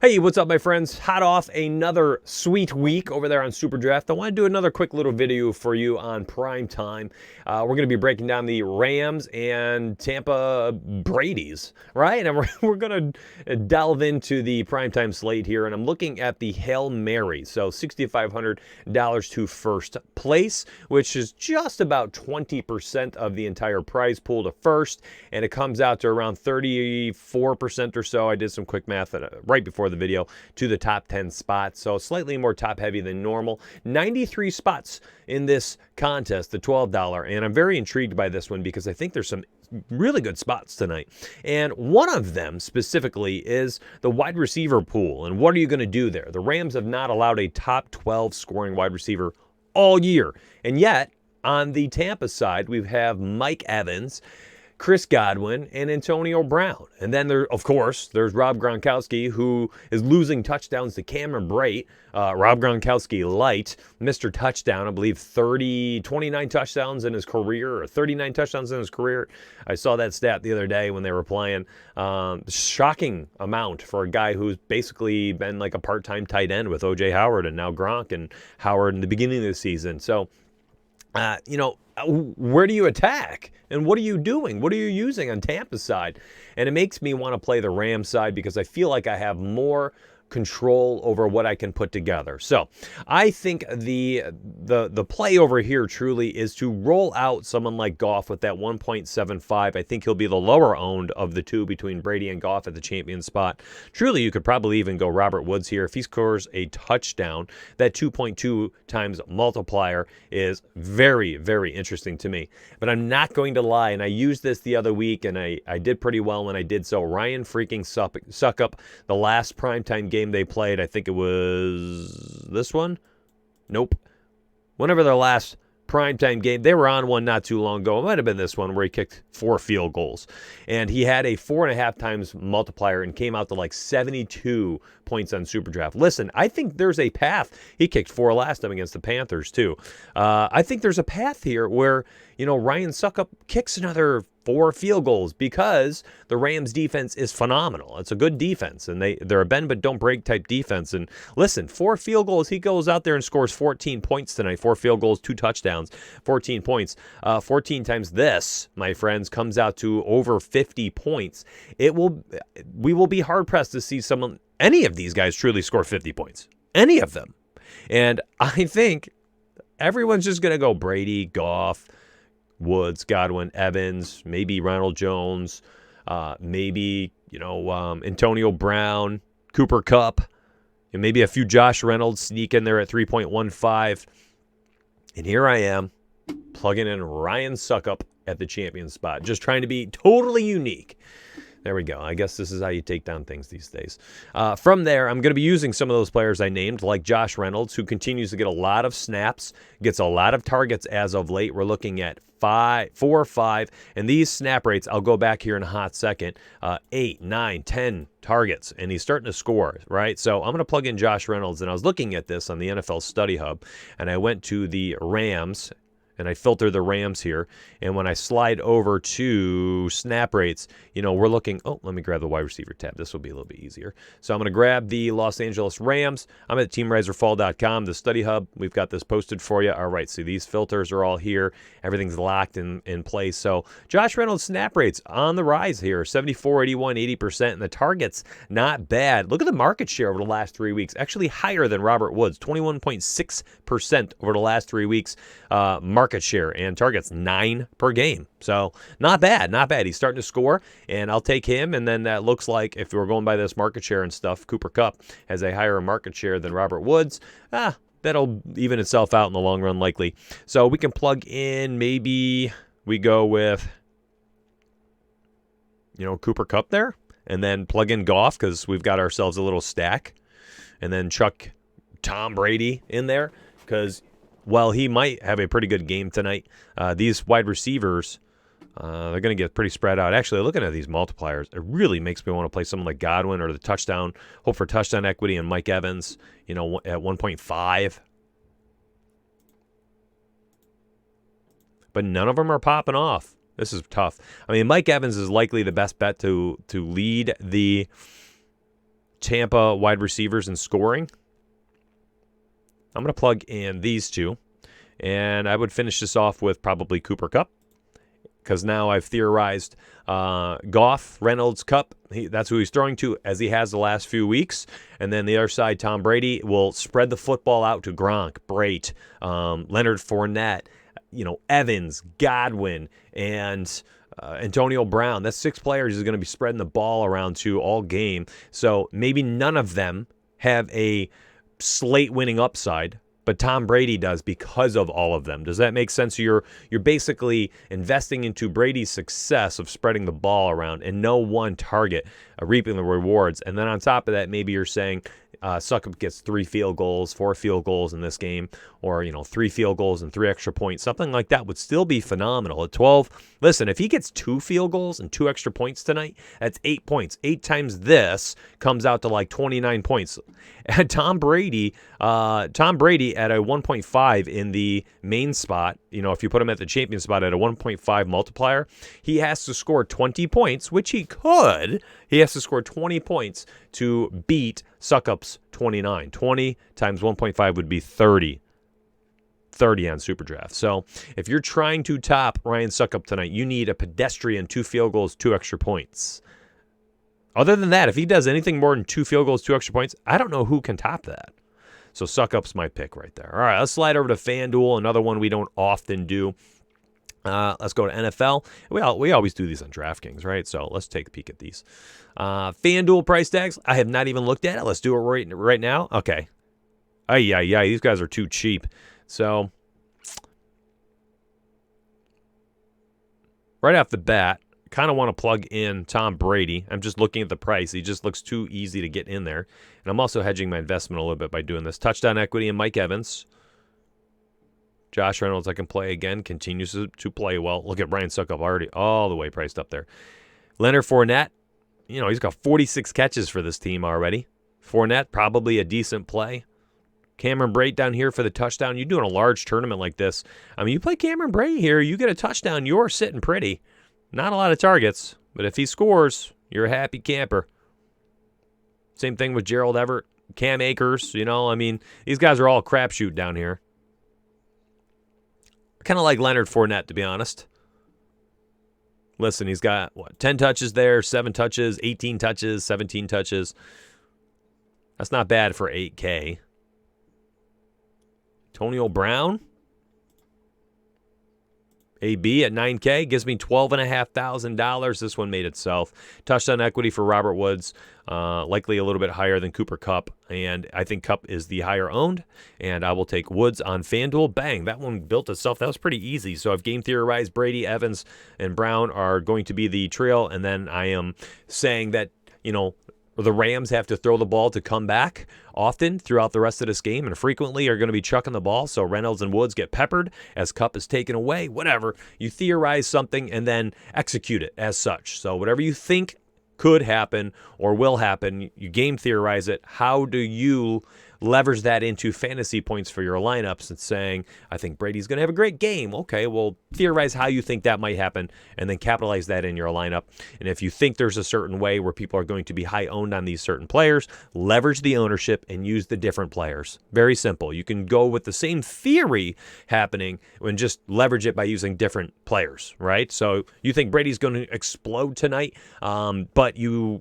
Hey, what's up, my friends? Hot off another sweet week over there on Superdraft. I want to do another quick little video for you on prime time. We're going to be breaking down the Rams and Tampa Brady's, right? And we're going to delve into the primetime slate here, and I'm looking at the Hail Mary. So $6,500 to first place, which is just about 20% of the entire prize pool to first, and it comes out to around 34% or so. I did some quick math right before the video to the top 10 spots, so slightly more top heavy than normal. 93 spots in this contest, the $12, and I'm very intrigued by this one because I think there's some really good spots tonight. And one of them specifically is the wide receiver pool. And what are you going to do there? The Rams have not allowed a top 12 scoring wide receiver all year, and yet on the Tampa side we have Mike Evans, Chris Godwin, and Antonio Brown. And then, of course, there's Rob Gronkowski, who is losing touchdowns to Cameron Brate. Rob Gronkowski light, Mr. Touchdown, I believe 29 touchdowns in his career, or 39 touchdowns in his career. I saw that stat the other day when they were playing. Shocking amount for a guy who's basically been like a part-time tight end with O.J. Howard and now Gronk and Howard in the beginning of the season. So, where do you attack? And what are you doing? What are you using on Tampa's side? And it makes me want to play the Rams side because I feel like I have more control over what I can put together. So I think the play over here truly is to roll out someone like Goff with that 1.75. I think he'll be the lower owned of the two between Brady and Goff at the champion spot. Truly, you could probably even go Robert Woods here. If he scores a touchdown, that 2.2 times multiplier is very, very interesting to me. But I'm not going to lie, and I used this the other week, and I did pretty well when I did so. Ryan freaking Suckup, the last primetime game they played, I think it was this one? Nope. Whenever their last primetime game, they were on one not too long ago. It might have been this one where he kicked 4 field goals. And he had a 4.5 times multiplier and came out to like 72 points on Superdraft. Listen, I think there's a path. He kicked 4 last time against the Panthers too. I think there's a path here where, Ryan Suckup kicks another 4 field goals because the Rams defense is phenomenal. It's a good defense, and they're a bend but don't break type defense. And listen, 4 field goals, he goes out there and scores 14 points tonight. 4 field goals, 2 touchdowns, 14 points. 14 times this, my friends, comes out to over 50 points. We will be hard pressed to see any of these guys truly score 50 points. Any of them. And I think everyone's just going to go Brady, Goff, Woods, Godwin, Evans, maybe Ronald Jones, maybe, Antonio Brown, Cooper Kupp, and maybe a few Josh Reynolds sneak in there at 3.15. And here I am plugging in Ryan Suckup at the champion spot, just trying to be totally unique. There we go. I guess this is how you take down things these days. From there, I'm going to be using some of those players I named, like Josh Reynolds, who continues to get a lot of snaps, gets a lot of targets as of late. We're looking at 4 or 5, and these snap rates, I'll go back here in a hot second, 8, 9, 10 targets, and he's starting to score, right? So I'm going to plug in Josh Reynolds, and I was looking at this on the NFL Study Hub, and I went to the Rams, and I filter the Rams here. And when I slide over to snap rates, we're looking, let me grab the wide receiver tab. This will be a little bit easier. So I'm going to grab the Los Angeles Rams. I'm at teamriseorfall.com, the study hub. We've got this posted for you. All right, so these filters are all here. Everything's locked in place. So Josh Reynolds snap rates on the rise here, 74, 81, 80%. And the targets, not bad. Look at the market share over the last 3 weeks. Actually higher than Robert Woods, 21.6% over the last 3 weeks. Market share, and targets 9 per game. So not bad. He's starting to score, and I'll take him. And then that looks like, if we were going by this market share and stuff, Cooper Kupp has a higher market share than Robert Woods. That'll even itself out in the long run, likely. So we can plug in, maybe we go with, Cooper Kupp there, and then plug in Goff because we've got ourselves a little stack, and then chuck Tom Brady in there because, well, he might have a pretty good game tonight. These wide receivers, they're going to get pretty spread out. Actually, looking at these multipliers, it really makes me want to play someone like Godwin or the touchdown, hope for touchdown equity, and Mike Evans, at 1.5. But none of them are popping off. This is tough. I mean, Mike Evans is likely the best bet to lead the Tampa wide receivers in scoring. I'm going to plug in these two, and I would finish this off with probably Cooper Kupp, because now I've theorized Goff, Reynolds, Kupp. That's who he's throwing to, as he has the last few weeks. And then the other side, Tom Brady will spread the football out to Gronk, Brait, Leonard Fournette, Evans, Godwin, and Antonio Brown. That's 6 players he's going to be spreading the ball around to all game. So maybe none of them have a slate winning upside, but Tom Brady does because of all of them. Does that make sense? You're basically investing into Brady's success of spreading the ball around and no one target reaping the rewards. And then on top of that, maybe you're saying Succop gets 3 field goals, 4 field goals in this game, or 3 field goals and 3 extra points. Something like that would still be phenomenal. At 12, listen, if he gets 2 field goals and 2 extra points tonight, that's 8 points. 8 times this comes out to like 29 points. And Tom Brady at a 1.5 in the main spot, if you put him at the champion spot at a 1.5 multiplier, he has to score 20 points, which he could. He has to score 20 points to beat Succop's 29. 20 times 1.5 would be 30. 30 on Superdraft. So if you're trying to top Ryan Succop tonight, you need a pedestrian 2 field goals, 2 extra points. Other than that, if he does anything more than 2 field goals, 2 extra points, I don't know who can top that. So Succop's my pick right there. All right, let's slide over to FanDuel, another one we don't often do. Let's go to NFL. We always do these on DraftKings, right? So let's take a peek at these. FanDuel price tags, I have not even looked at it. Let's do it right now. Okay. Yeah, these guys are too cheap. So right off the bat, kind of want to plug in Tom Brady. I'm just looking at the price. He just looks too easy to get in there. And I'm also hedging my investment a little bit by doing this. Touchdown equity in Mike Evans. Josh Reynolds, I can play again, continues to play well. Look at Ryan Succop, already all the way priced up there. Leonard Fournette, he's got 46 catches for this team already. Fournette, probably a decent play. Cameron Brate down here for the touchdown. You're doing a large tournament like this. I mean, you play Cameron Brate here, you get a touchdown, you're sitting pretty. Not a lot of targets, but if he scores, you're a happy camper. Same thing with Gerald Everett, Cam Akers, these guys are all crapshoot down here. Kind of like Leonard Fournette, to be honest. Listen, he's got, 10 touches there, 7 touches, 18 touches, 17 touches. That's not bad for 8K. Antonio Brown. AB at 9K gives me $12,500. This one made itself. Touchdown equity for Robert Woods, likely a little bit higher than Cooper Kupp, and I think Kupp is the higher owned, and I will take Woods on FanDuel. Bang, that one built itself. That was pretty easy. So I've game theorized Brady, Evans, and Brown are going to be the trio, and then I am saying that, the Rams have to throw the ball to come back often throughout the rest of this game and frequently are going to be chucking the ball, so Reynolds and Woods get peppered as Kupp is taken away, whatever. You theorize something and then execute it as such. So whatever you think could happen or will happen, you game theorize it. How do you leverage that into fantasy points for your lineups and saying, I think Brady's going to have a great game. Okay, well, theorize how you think that might happen and then capitalize that in your lineup. And if you think there's a certain way where people are going to be high owned on these certain players, leverage the ownership and use the different players. Very simple. You can go with the same theory happening and just leverage it by using different players, right? So you think Brady's going to explode tonight, but you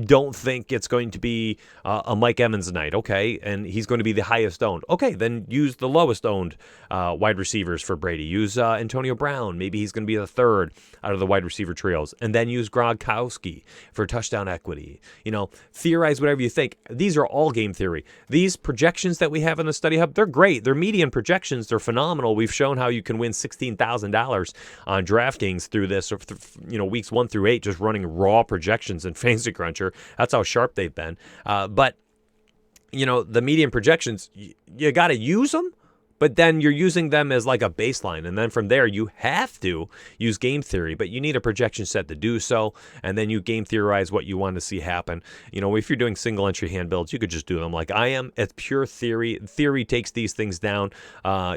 don't think it's going to be a Mike Evans night, okay, and he's going to be the highest owned. Okay, then use the lowest owned wide receivers for Brady. Use Antonio Brown. Maybe he's going to be the third out of the wide receiver trios. And then use Gronkowski for touchdown equity. Theorize whatever you think. These are all game theory. These projections that we have in the Study Hub, they're great. They're median projections. They're phenomenal. We've shown how you can win $16,000 on DraftKings through this, weeks 1 through 8, just running raw projections in Fantasy Cruncher. That's how sharp they've been. But the median projections, you got to use them, But then you're using them as like a baseline. And then from there, you have to use game theory, but you need a projection set to do so. And then you game theorize what you want to see happen. You know, if you're doing single entry hand builds, you could just do them like I am. It's pure theory. Theory takes these things down.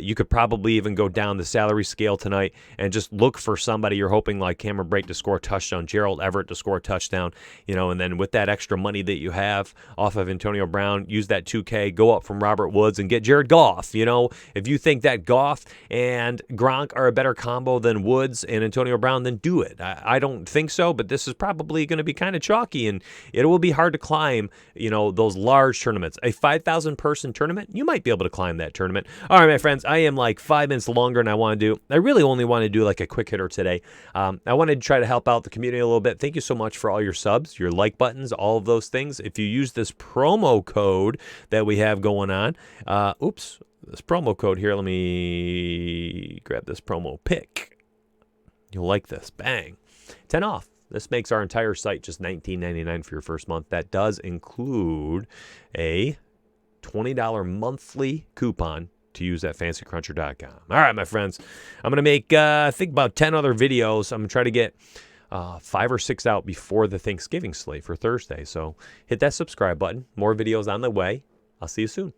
You could probably even go down the salary scale tonight and just look for somebody you're hoping like Cameron Brate to score a touchdown, Gerald Everett to score a touchdown, you know, and then with that extra money that you have off of Antonio Brown, use that 2K, go up from Robert Woods and get Jared Goff, you know. If you think that Goff and Gronk are a better combo than Woods and Antonio Brown, then do it. I don't think so, but this is probably going to be kind of chalky, and it will be hard to climb, you know, those large tournaments. A 5,000 person tournament, you might be able to climb that tournament. All right, my friends, I am like 5 minutes longer than I want to do. I really only want to do like a quick hitter today. I wanted to try to help out the community a little bit. Thank you so much for all your subs, your like buttons, all of those things. If you use this promo code that we have going on, this promo code here, let me grab this promo pick. You'll like this. Bang. 10 off. This makes our entire site just $19.99 for your first month. That does include a $20 monthly coupon to use at fancycruncher.com. All right, my friends. I'm going to make, I think, about 10 other videos. I'm going to try to get 5 or 6 out before the Thanksgiving slate for Thursday. So hit that subscribe button. More videos on the way. I'll see you soon.